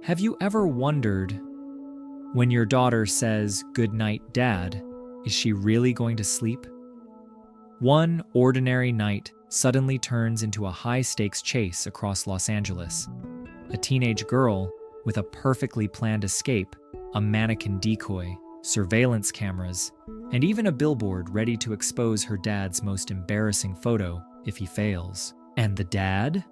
Have you ever wondered, when your daughter says, "Good night, Dad," is she really going to sleep? One ordinary night suddenly turns into a high-stakes chase across Los Angeles. A teenage girl with a perfectly planned escape, a mannequin decoy, surveillance cameras, and even a billboard ready to expose her dad's most embarrassing photo if he fails. And the dad?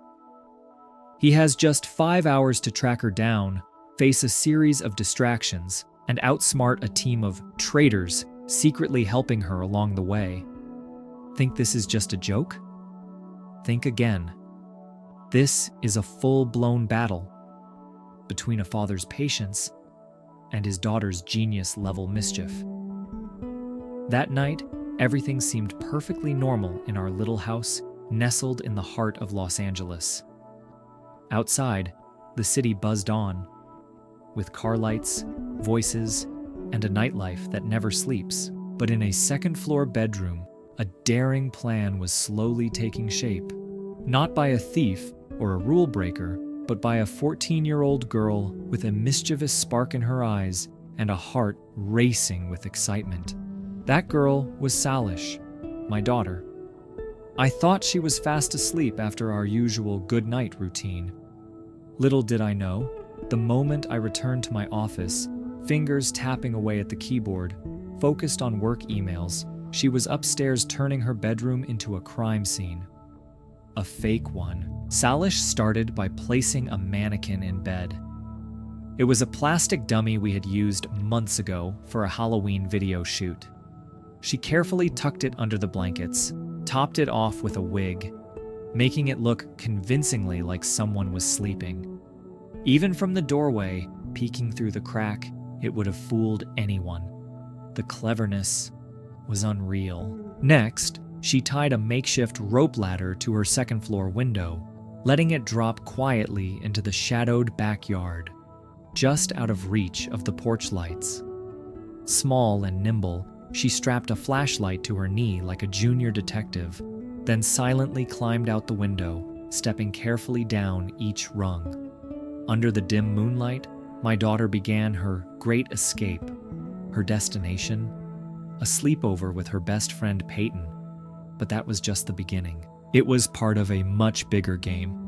He has just 5 hours to track her down, face a series of distractions, and outsmart a team of traitors secretly helping her along the way. Think this is just a joke? Think again. This is a full-blown battle between a father's patience and his daughter's genius-level mischief. That night, everything seemed perfectly normal in our little house nestled in the heart of Los Angeles. Outside, the city buzzed on, with car lights, voices, and a nightlife that never sleeps. But in a second-floor bedroom, a daring plan was slowly taking shape. Not by a thief or a rule breaker, but by a 14-year-old girl with a mischievous spark in her eyes and a heart racing with excitement. That girl was Salish, my daughter. I thought she was fast asleep after our usual good-night routine. Little did I know, the moment I returned to my office, fingers tapping away at the keyboard, focused on work emails, she was upstairs turning her bedroom into a crime scene. A fake one. Salish started by placing a mannequin in bed. It was a plastic dummy we had used months ago for a Halloween video shoot. She carefully tucked it under the blankets, topped it off with a wig, making it look convincingly like someone was sleeping. Even from the doorway, peeking through the crack, it would have fooled anyone. The cleverness was unreal. Next, she tied a makeshift rope ladder to her second-floor window, letting it drop quietly into the shadowed backyard, just out of reach of the porch lights. Small and nimble, she strapped a flashlight to her knee like a junior detective, then silently climbed out the window, stepping carefully down each rung. Under the dim moonlight, my daughter began her great escape. Her destination? A sleepover with her best friend Peyton. But that was just the beginning. It was part of a much bigger game.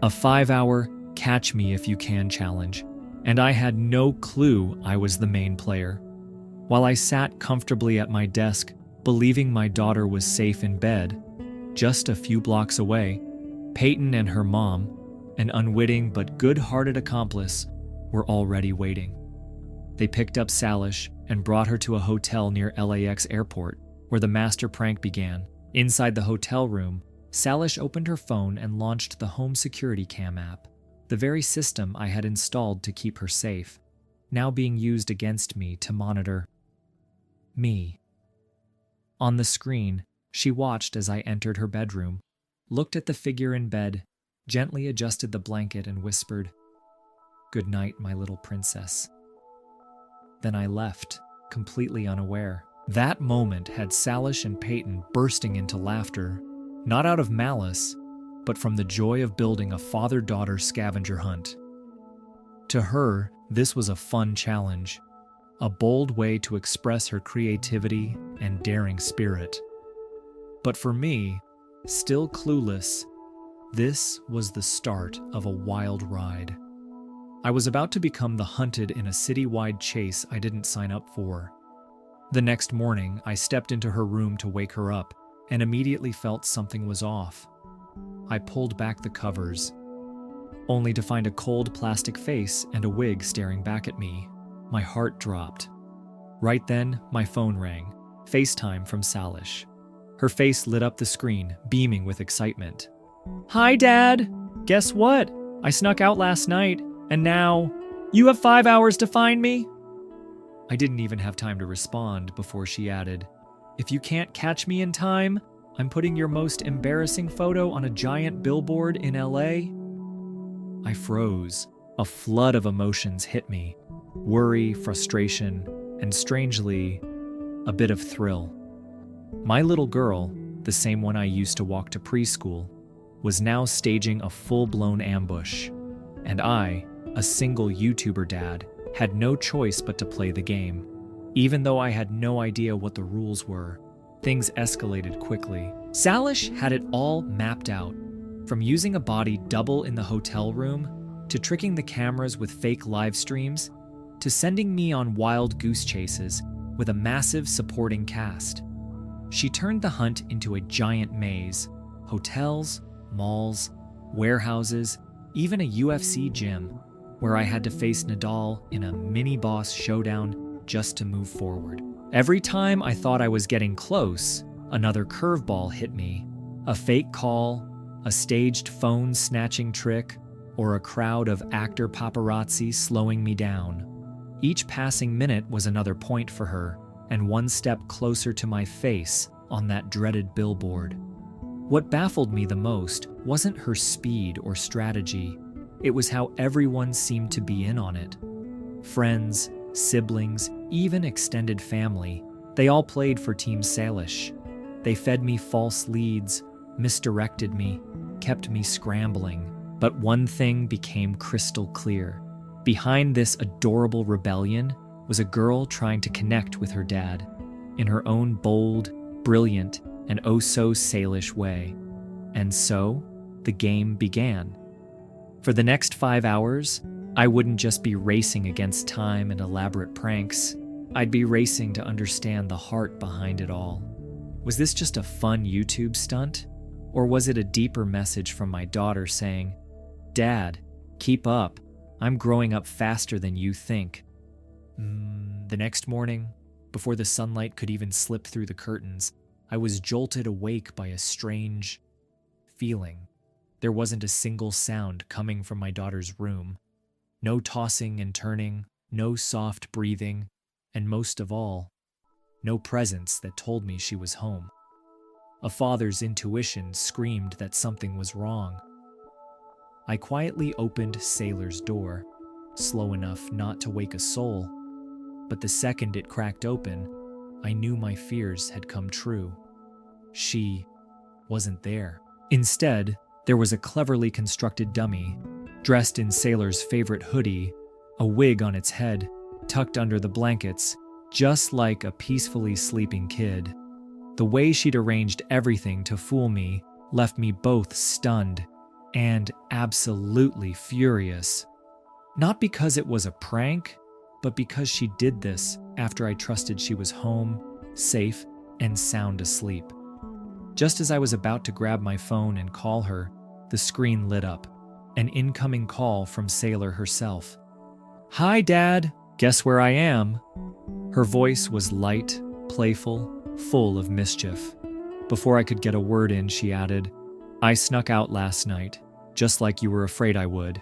A 5-hour catch me if you can challenge, and I had no clue I was the main player. While I sat comfortably at my desk, believing my daughter was safe in bed, just a few blocks away, Peyton and her mom, an unwitting but good-hearted accomplice, were already waiting. They picked up Salish and brought her to a hotel near LAX airport, where the master prank began. Inside the hotel room, Salish opened her phone and launched the home security cam app, the very system I had installed to keep her safe, now being used against me to monitor me. On the screen, she watched as I entered her bedroom, looked at the figure in bed, gently adjusted the blanket and whispered, "Good night, my little princess." Then I left, completely unaware. That moment had Salish and Peyton bursting into laughter, not out of malice, but from the joy of building a father-daughter scavenger hunt. To her, this was a fun challenge, a bold way to express her creativity and daring spirit. But for me, still clueless, this was the start of a wild ride. I was about to become the hunted in a citywide chase I didn't sign up for. The next morning, I stepped into her room to wake her up and immediately felt something was off. I pulled back the covers, only to find a cold plastic face and a wig staring back at me. My heart dropped. Right then, my phone rang, FaceTime from Salish. Her face lit up the screen, beaming with excitement. "Hi, Dad! Guess what? I snuck out last night, and now you have 5 hours to find me?" I didn't even have time to respond before she added, "If you can't catch me in time, I'm putting your most embarrassing photo on a giant billboard in LA." I froze. A flood of emotions hit me. Worry, frustration, and strangely, a bit of thrill. My little girl, the same one I used to walk to preschool, was now staging a full-blown ambush, and I, a single YouTuber dad, had no choice but to play the game. Even though I had no idea what the rules were, things escalated quickly. Salish had it all mapped out, from using a body double in the hotel room, to tricking the cameras with fake live streams, to sending me on wild goose chases with a massive supporting cast. She turned the hunt into a giant maze: hotels, malls, warehouses, even a UFC gym, where I had to face Nadal in a mini-boss showdown just to move forward. Every time I thought I was getting close, another curveball hit me. A fake call, a staged phone-snatching trick, or a crowd of actor paparazzi slowing me down. Each passing minute was another point for her, and one step closer to my face on that dreaded billboard. What baffled me the most wasn't her speed or strategy. It was how everyone seemed to be in on it. Friends, siblings, even extended family, they all played for Team Salish. They fed me false leads, misdirected me, kept me scrambling. But one thing became crystal clear. Behind this adorable rebellion was a girl trying to connect with her dad, in her own bold, brilliant, and oh-so-Salish way. And so, the game began. For the next 5 hours, I wouldn't just be racing against time and elaborate pranks. I'd be racing to understand the heart behind it all. Was this just a fun YouTube stunt? Or was it a deeper message from my daughter saying, "Dad, keep up. I'm growing up faster than you think"? The next morning, before the sunlight could even slip through the curtains, I was jolted awake by a strange feeling. There wasn't a single sound coming from my daughter's room. No tossing and turning, no soft breathing, and most of all, no presence that told me she was home. A father's intuition screamed that something was wrong. I quietly opened Sailor's door, slow enough not to wake a soul, but the second it cracked open, I knew my fears had come true. She wasn't there. Instead, there was a cleverly constructed dummy, dressed in Sailor's favorite hoodie, a wig on its head, tucked under the blankets, just like a peacefully sleeping kid. The way she'd arranged everything to fool me left me both stunned and absolutely furious. Not because it was a prank, but because she did this after I trusted she was home, safe, and sound asleep. Just as I was about to grab my phone and call her, the screen lit up. An incoming call from Sailor herself. "Hi, Dad. Guess where I am?" Her voice was light, playful, full of mischief. Before I could get a word in, she added, "I snuck out last night, just like you were afraid I would.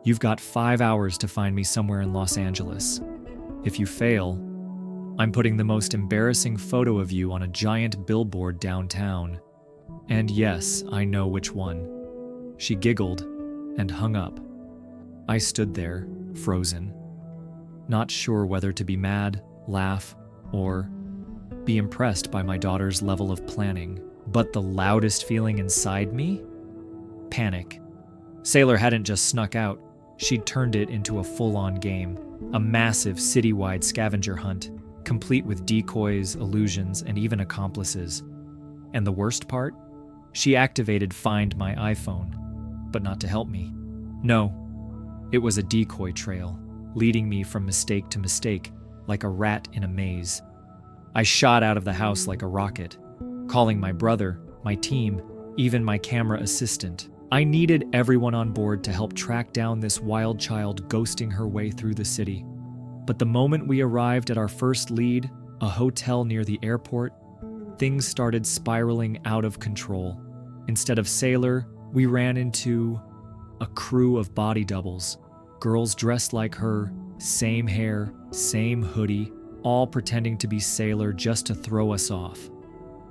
You've got 5 hours to find me somewhere in Los Angeles. If you fail, I'm putting the most embarrassing photo of you on a giant billboard downtown. And yes, I know which one." She giggled and hung up. I stood there, frozen, not sure whether to be mad, laugh, or be impressed by my daughter's level of planning. But the loudest feeling inside me? Panic. Sailor hadn't just snuck out, she'd turned it into a full-on game, a massive citywide scavenger hunt, complete with decoys, illusions, and even accomplices. And the worst part? She activated Find My iPhone, but not to help me. No, it was a decoy trail, leading me from mistake to mistake, like a rat in a maze. I shot out of the house like a rocket, calling my brother, my team, even my camera assistant. I needed everyone on board to help track down this wild child ghosting her way through the city. But the moment we arrived at our first lead, a hotel near the airport, things started spiraling out of control. Instead of Sailor, we ran into a crew of body doubles, girls dressed like her, same hair, same hoodie, all pretending to be Sailor just to throw us off.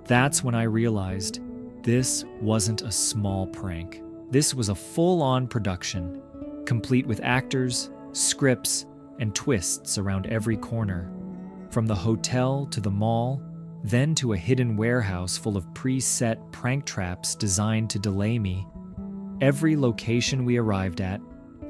That's when I realized this wasn't a small prank. This was a full-on production, complete with actors, scripts, and twists around every corner. From the hotel to the mall, then to a hidden warehouse full of preset prank traps designed to delay me. Every location we arrived at,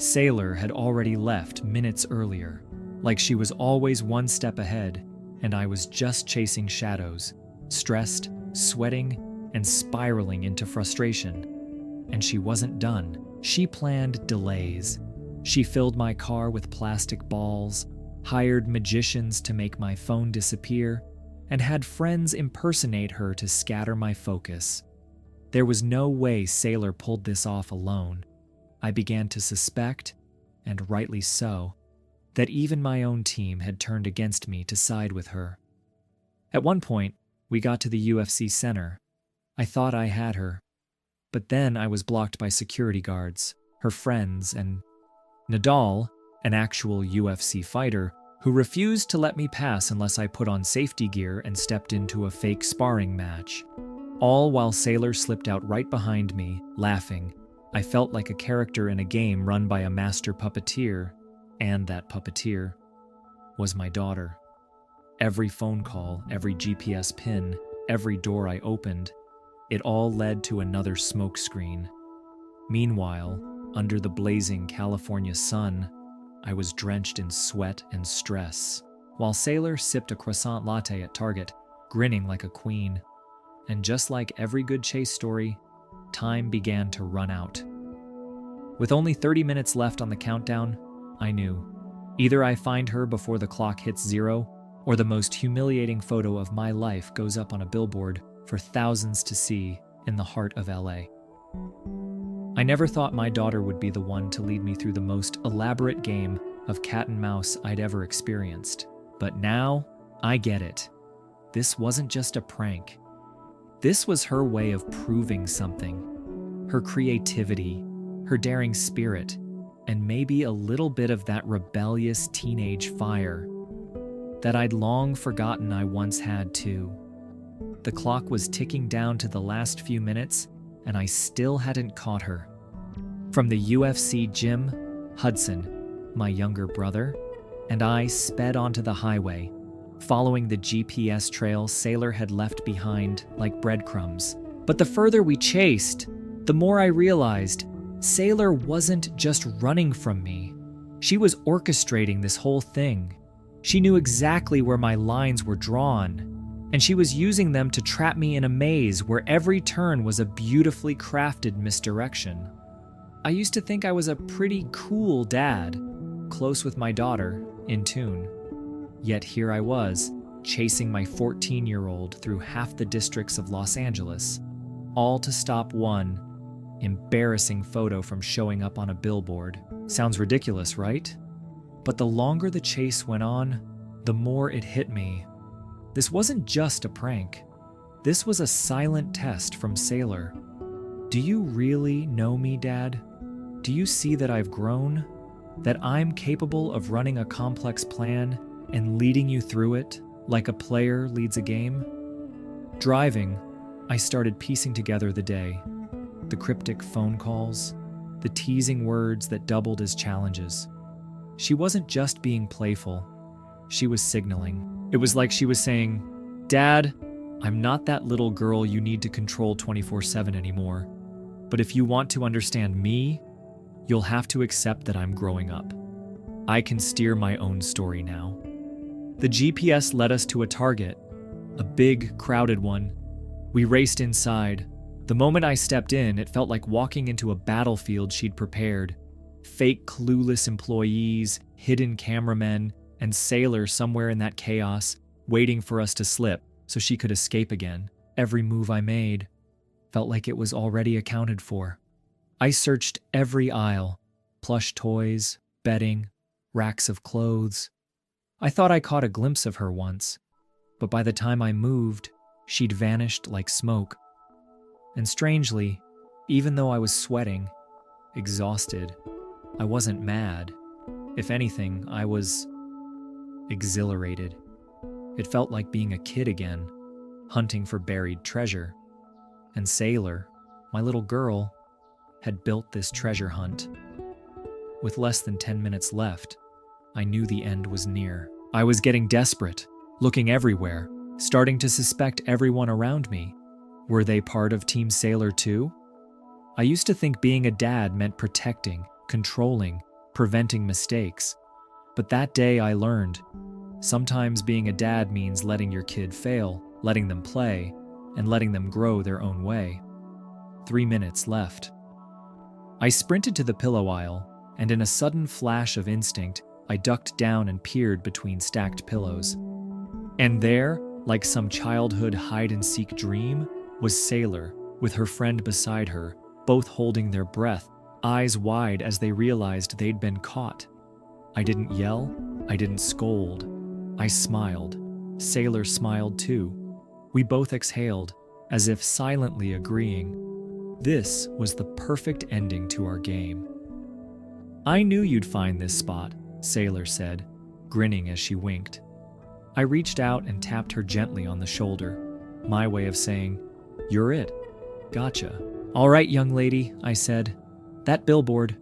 Sailor had already left minutes earlier, like she was always one step ahead, and I was just chasing shadows, stressed, sweating, and spiraling into frustration. And she wasn't done. She planned delays. She filled my car with plastic balls, hired magicians to make my phone disappear, and had friends impersonate her to scatter my focus. There was no way Sailor pulled this off alone. I began to suspect, and rightly so, that even my own team had turned against me to side with her. At one point, we got to the UFC center. I thought I had her, but then I was blocked by security guards, her friends, and Nadal, an actual UFC fighter, who refused to let me pass unless I put on safety gear and stepped into a fake sparring match. All while Sailor slipped out right behind me, laughing. I felt like a character in a game run by a master puppeteer, and that puppeteer was my daughter. Every phone call, every GPS pin, every door I opened, it all led to another smokescreen. Meanwhile, under the blazing California sun, I was drenched in sweat and stress, while Sailor sipped a croissant latte at Target, grinning like a queen. And just like every good chase story, time began to run out. With only 30 minutes left on the countdown, I knew. Either I find her before the clock hits 0, or the most humiliating photo of my life goes up on a billboard for thousands to see in the heart of LA. I never thought my daughter would be the one to lead me through the most elaborate game of cat and mouse I'd ever experienced. But now, I get it. This wasn't just a prank. This was her way of proving something. Her creativity, her daring spirit, and maybe a little bit of that rebellious teenage fire that I'd long forgotten I once had too. The clock was ticking down to the last few minutes, and I still hadn't caught her. From the UFC gym, Hudson, my younger brother, and I sped onto the highway, following the GPS trail Sailor had left behind like breadcrumbs. But the further we chased, the more I realized Sailor wasn't just running from me. She was orchestrating this whole thing. She knew exactly where my lines were drawn, and she was using them to trap me in a maze where every turn was a beautifully crafted misdirection. I used to think I was a pretty cool dad, close with my daughter, in tune. Yet here I was, chasing my 14-year-old through half the districts of Los Angeles, all to stop one embarrassing photo from showing up on a billboard. Sounds ridiculous, right? But the longer the chase went on, the more it hit me. This wasn't just a prank. This was a silent test from Sailor. Do you really know me, Dad? Do you see that I've grown? That I'm capable of running a complex plan and leading you through it like a player leads a game? Driving, I started piecing together the day. The cryptic phone calls, the teasing words that doubled as challenges. She wasn't just being playful. She was signaling. It was like she was saying, "Dad, I'm not that little girl you need to control 24/7 anymore. But if you want to understand me, you'll have to accept that I'm growing up. I can steer my own story now." The GPS led us to a Target, a big, crowded one. We raced inside. The moment I stepped in, it felt like walking into a battlefield she'd prepared. Fake, clueless employees, hidden cameramen, and Sailor somewhere in that chaos, waiting for us to slip so she could escape again. Every move I made felt like it was already accounted for. I searched every aisle, plush toys, bedding, racks of clothes. I thought I caught a glimpse of her once, but by the time I moved, she'd vanished like smoke. And strangely, even though I was sweating, exhausted, I wasn't mad. If anything, I was exhilarated. It felt like being a kid again, hunting for buried treasure. And Sailor, my little girl, had built this treasure hunt. With less than 10 minutes left, I knew the end was near. I was getting desperate, looking everywhere, starting to suspect everyone around me. Were they part of Team Sailor too? I used to think being a dad meant protecting, controlling, preventing mistakes. But that day I learned, sometimes being a dad means letting your kid fail, letting them play, and letting them grow their own way. 3 minutes left. I sprinted to the pillow aisle, and in a sudden flash of instinct, I ducked down and peered between stacked pillows. And there, like some childhood hide-and-seek dream, was Sailor, with her friend beside her, both holding their breath, eyes wide as they realized they'd been caught. I didn't yell, I didn't scold. I smiled. Sailor smiled too. We both exhaled, as if silently agreeing. This was the perfect ending to our game. "I knew you'd find this spot," Sailor said, grinning as she winked. I reached out and tapped her gently on the shoulder, my way of saying, "You're it. Gotcha." "All right, young lady," I said. "That billboard,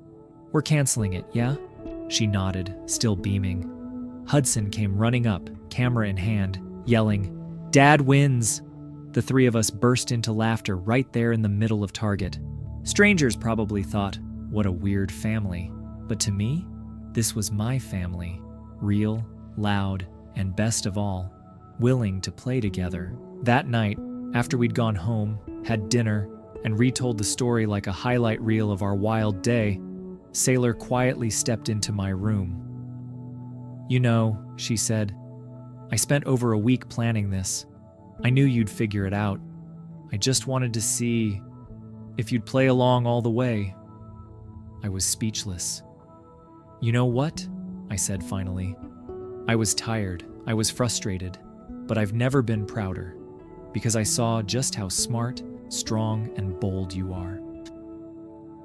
we're canceling it, yeah?" She nodded, still beaming. Hudson came running up, camera in hand, yelling, "Dad wins!" The three of us burst into laughter right there in the middle of Target. Strangers probably thought, what a weird family. But to me, this was my family. Real, loud, and best of all, willing to play together. That night, after we'd gone home, had dinner, and retold the story like a highlight reel of our wild day, Sailor quietly stepped into my room. "You know," she said, "I spent over a week planning this. I knew you'd figure it out. I just wanted to see if you'd play along all the way." I was speechless. "You know what?" I said finally. "I was tired, I was frustrated, but I've never been prouder, because I saw just how smart, strong, and bold you are."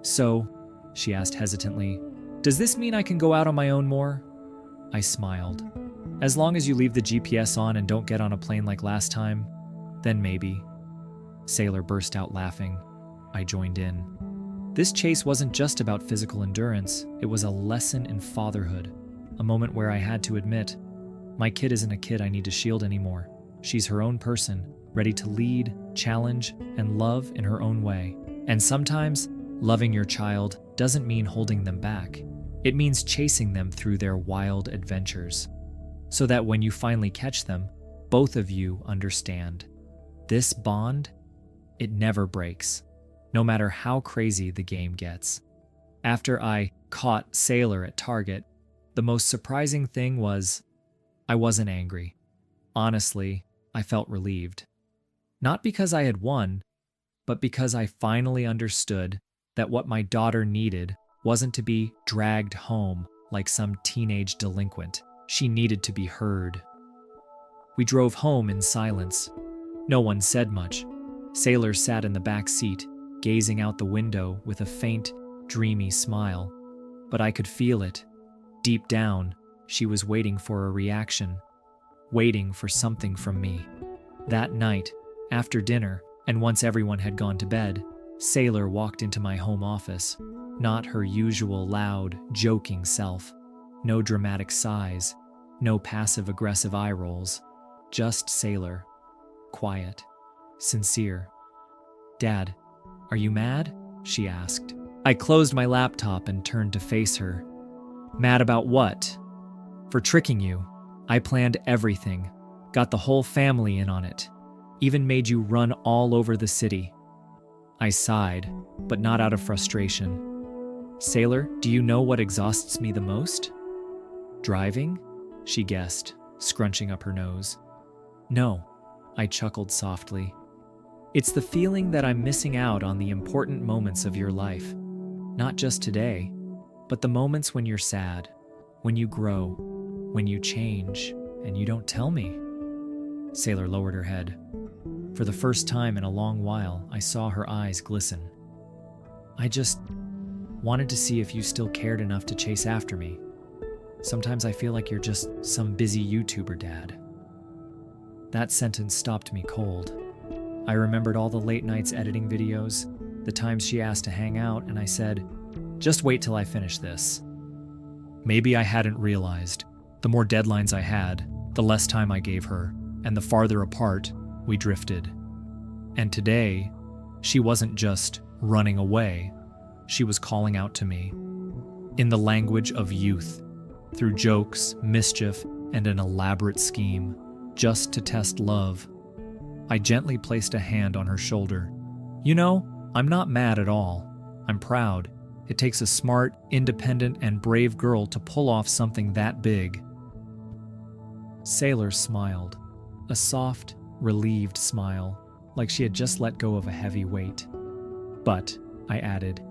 "So," she asked hesitantly, "does this mean I can go out on my own more?" I smiled. "As long as you leave the GPS on and don't get on a plane like last time, then maybe." Sailor burst out laughing. I joined in. This chase wasn't just about physical endurance, it was a lesson in fatherhood, a moment where I had to admit, my kid isn't a kid I need to shield anymore. She's her own person, ready to lead, challenge, and love in her own way. And sometimes, loving your child doesn't mean holding them back. It means chasing them through their wild adventures, so that when you finally catch them, both of you understand. This bond, it never breaks, no matter how crazy the game gets. After I caught Sailor at Target, the most surprising thing was I wasn't angry. Honestly, I felt relieved. Not because I had won, but because I finally understood that what my daughter needed wasn't to be dragged home like some teenage delinquent. She needed to be heard. We drove home in silence. No one said much. Sailor sat in the back seat, gazing out the window with a faint, dreamy smile. But I could feel it. Deep down, she was waiting for a reaction, waiting for something from me. That night, after dinner, and once everyone had gone to bed, Sailor walked into my home office. Not her usual loud, joking self. No dramatic sighs, no passive-aggressive eye rolls. Just Sailor. Quiet. Sincere. "Dad, are you mad?" she asked. I closed my laptop and turned to face her. "Mad about what?" "For tricking you. I planned everything. Got the whole family in on it. Even made you run all over the city." I sighed, but not out of frustration. "Sailor, do you know what exhausts me the most?" "Driving?" she guessed, scrunching up her nose. "No," I chuckled softly. "It's the feeling that I'm missing out on the important moments of your life. Not just today, but the moments when you're sad, when you grow, when you change, and you don't tell me." Sailor lowered her head. For the first time in a long while, I saw her eyes glisten. "I just wanted to see if you still cared enough to chase after me. Sometimes I feel like you're just some busy YouTuber dad." That sentence stopped me cold. I remembered all the late nights editing videos, the times she asked to hang out, and I said, "Just wait till I finish this." Maybe I hadn't realized, the more deadlines I had, the less time I gave her, and the farther apart we drifted. And today, she wasn't just running away, she was calling out to me. in the language of youth, through jokes, mischief, and an elaborate scheme, just to test love. I gently placed a hand on her shoulder. You know, I'm not mad at all. I'm proud. It takes a smart, independent, and brave girl to pull off something that big. Sailor smiled, a soft, relieved smile, like she had just let go of a heavy weight. But, I added,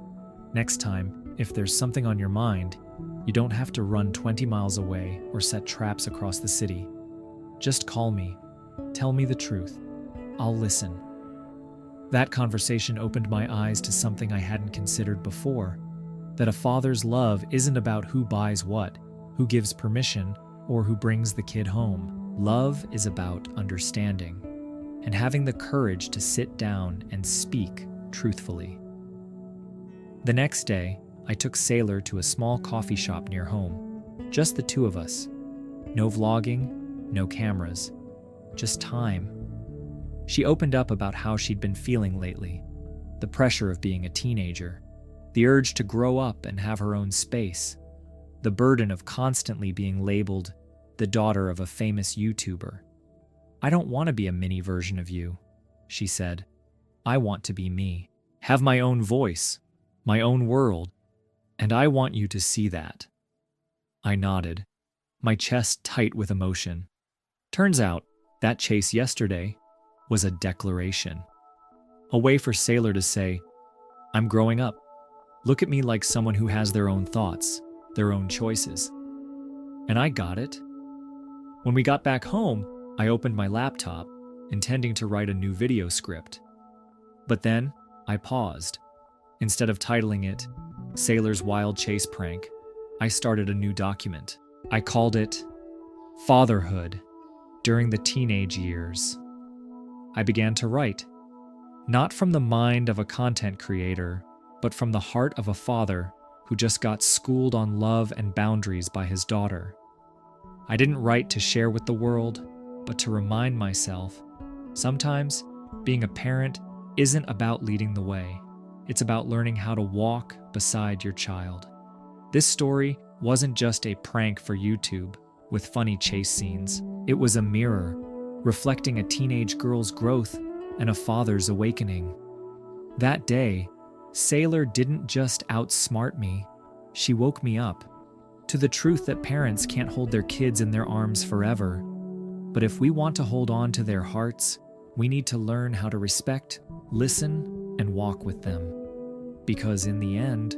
next time, if there's something on your mind, you don't have to run 20 miles away or set traps across the city. Just call me. Tell me the truth. I'll listen. That conversation opened my eyes to something I hadn't considered before, that a father's love isn't about who buys what, who gives permission, or who brings the kid home. Love is about understanding and having the courage to sit down and speak truthfully. The next day, I took Sailor to a small coffee shop near home. Just the two of us. No vlogging, no cameras, just time. She opened up about how she'd been feeling lately, the pressure of being a teenager, the urge to grow up and have her own space, the burden of constantly being labeled the daughter of a famous YouTuber. I don't want to be a mini version of you, she said. I want to be me, have my own voice, my own world, and I want you to see that. I nodded, my chest tight with emotion. Turns out, that chase yesterday was a declaration. A way for Sailor to say, I'm growing up. Look at me like someone who has their own thoughts, their own choices. And I got it. When we got back home, I opened my laptop, intending to write a new video script. But then, I paused. Instead of titling it, Sailor's Wild Chase Prank, I started a new document. I called it Fatherhood During the Teenage Years. I began to write, not from the mind of a content creator, but from the heart of a father who just got schooled on love and boundaries by his daughter. I didn't write to share with the world, but to remind myself, sometimes being a parent isn't about leading the way. It's about learning how to walk beside your child. This story wasn't just a prank for YouTube with funny chase scenes. It was a mirror, reflecting a teenage girl's growth and a father's awakening. That day, Sailor didn't just outsmart me, she woke me up to the truth that parents can't hold their kids in their arms forever. But if we want to hold on to their hearts, we need to learn how to respect, listen, and walk with them. Because in the end,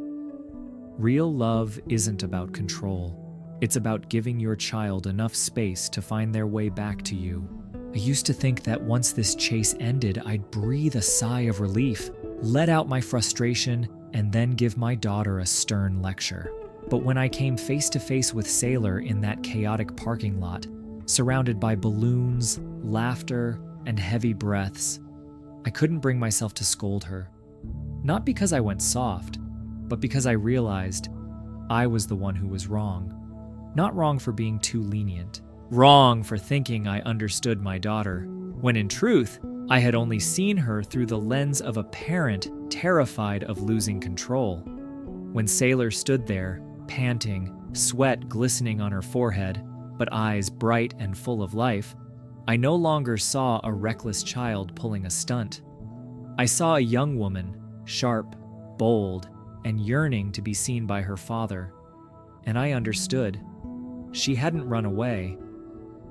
real love isn't about control. It's about giving your child enough space to find their way back to you. I used to think that once this chase ended, I'd breathe a sigh of relief, let out my frustration, and then give my daughter a stern lecture. But when I came face to face with Sailor in that chaotic parking lot, surrounded by balloons, laughter, and heavy breaths, I couldn't bring myself to scold her. Not because I went soft, but because I realized I was the one who was wrong. Not wrong for being too lenient, wrong for thinking I understood my daughter, when in truth, I had only seen her through the lens of a parent terrified of losing control. When Sailor stood there, panting, sweat glistening on her forehead, but eyes bright and full of life, I no longer saw a reckless child pulling a stunt. I saw a young woman, sharp, bold, and yearning to be seen by her father. And I understood. She hadn't run away.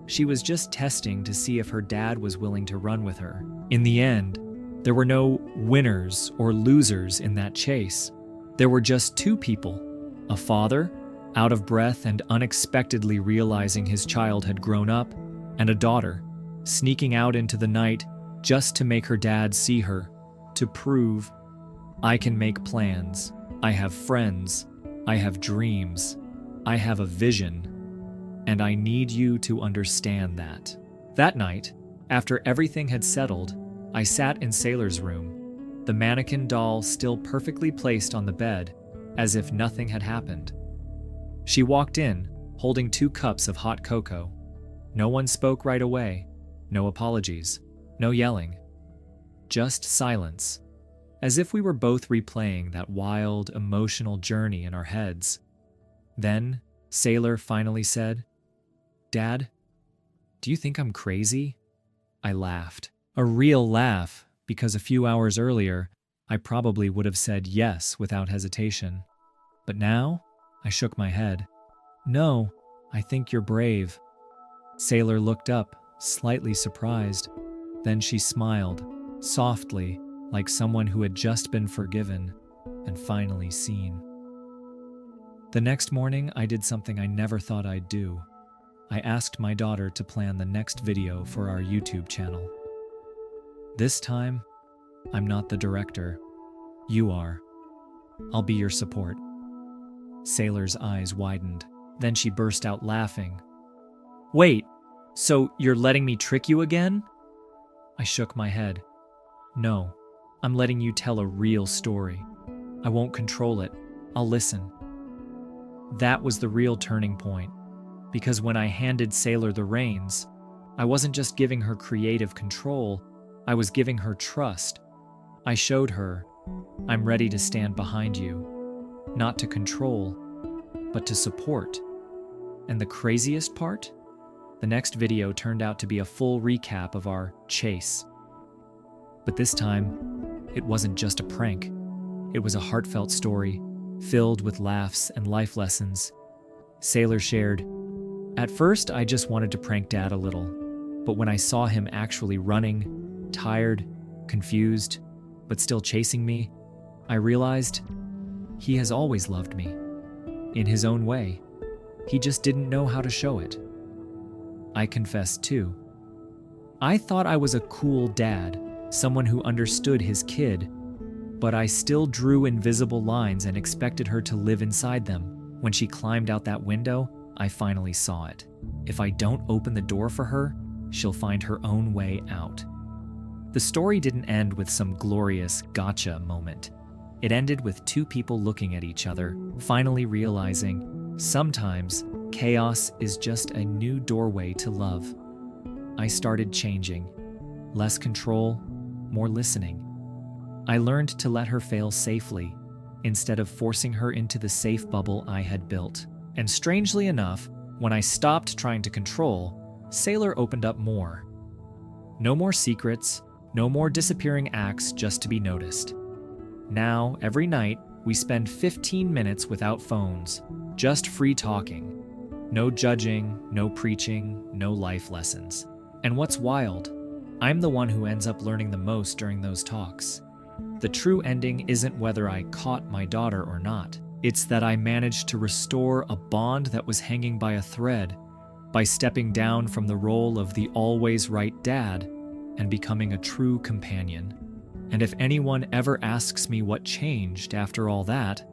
She was just testing to see if her dad was willing to run with her. In the end, there were no winners or losers in that chase. There were just two people, a father, out of breath and unexpectedly realizing his child had grown up, and a daughter, sneaking out into the night just to make her dad see her, to prove, I can make plans, I have friends, I have dreams, I have a vision, and I need you to understand that. That night, after everything had settled, I sat in Sailor's room, the mannequin doll still perfectly placed on the bed, as if nothing had happened. She walked in, holding 2 cups of hot cocoa. No one spoke right away, no apologies, no yelling. Just silence, as if we were both replaying that wild, emotional journey in our heads. Then, Sailor finally said, "Dad, do you think I'm crazy?" I laughed. A real laugh, because a few hours earlier, I probably would have said yes without hesitation. But now, I shook my head. "No, I think you're brave." Sailor looked up, slightly surprised. Then she smiled, softly, like someone who had just been forgiven and finally seen. The next morning, I did something I never thought I'd do. I asked my daughter to plan the next video for our YouTube channel. This time, I'm not the director. You are. I'll be your support. Sailor's eyes widened. Then she burst out laughing. "Wait, so you're letting me trick you again?" I shook my head. "No, I'm letting you tell a real story. I won't control it. I'll listen." That was the real turning point, because when I handed Sailor the reins, I wasn't just giving her creative control, I was giving her trust. I showed her, I'm ready to stand behind you, not to control, but to support. And the craziest part? The next video turned out to be a full recap of our chase. But this time, it wasn't just a prank. It was a heartfelt story, filled with laughs and life lessons. Sailor shared, "At first, I just wanted to prank Dad a little, but when I saw him actually running, tired, confused, but still chasing me, I realized he has always loved me. In his own way. He just didn't know how to show it." I confessed too. I thought I was a cool dad, someone who understood his kid, but I still drew invisible lines and expected her to live inside them. When she climbed out that window, I finally saw it. If I don't open the door for her, she'll find her own way out. The story didn't end with some glorious gotcha moment. It ended with two people looking at each other, finally realizing sometimes chaos is just a new doorway to love. I started changing. Less control, more listening. I learned to let her fail safely, instead of forcing her into the safe bubble I had built. And strangely enough, when I stopped trying to control, Sailor opened up more. No more secrets, no more disappearing acts just to be noticed. Now, every night, we spend 15 minutes without phones, just free talking. No judging, no preaching, no life lessons. And what's wild, I'm the one who ends up learning the most during those talks. The true ending isn't whether I caught my daughter or not. It's that I managed to restore a bond that was hanging by a thread by stepping down from the role of the always right dad and becoming a true companion. And if anyone ever asks me what changed after all that,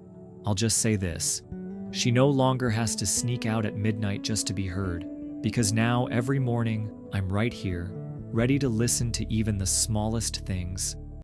I'll just say this. She no longer has to sneak out at midnight just to be heard, because now every morning I'm right here, ready to listen to even the smallest things.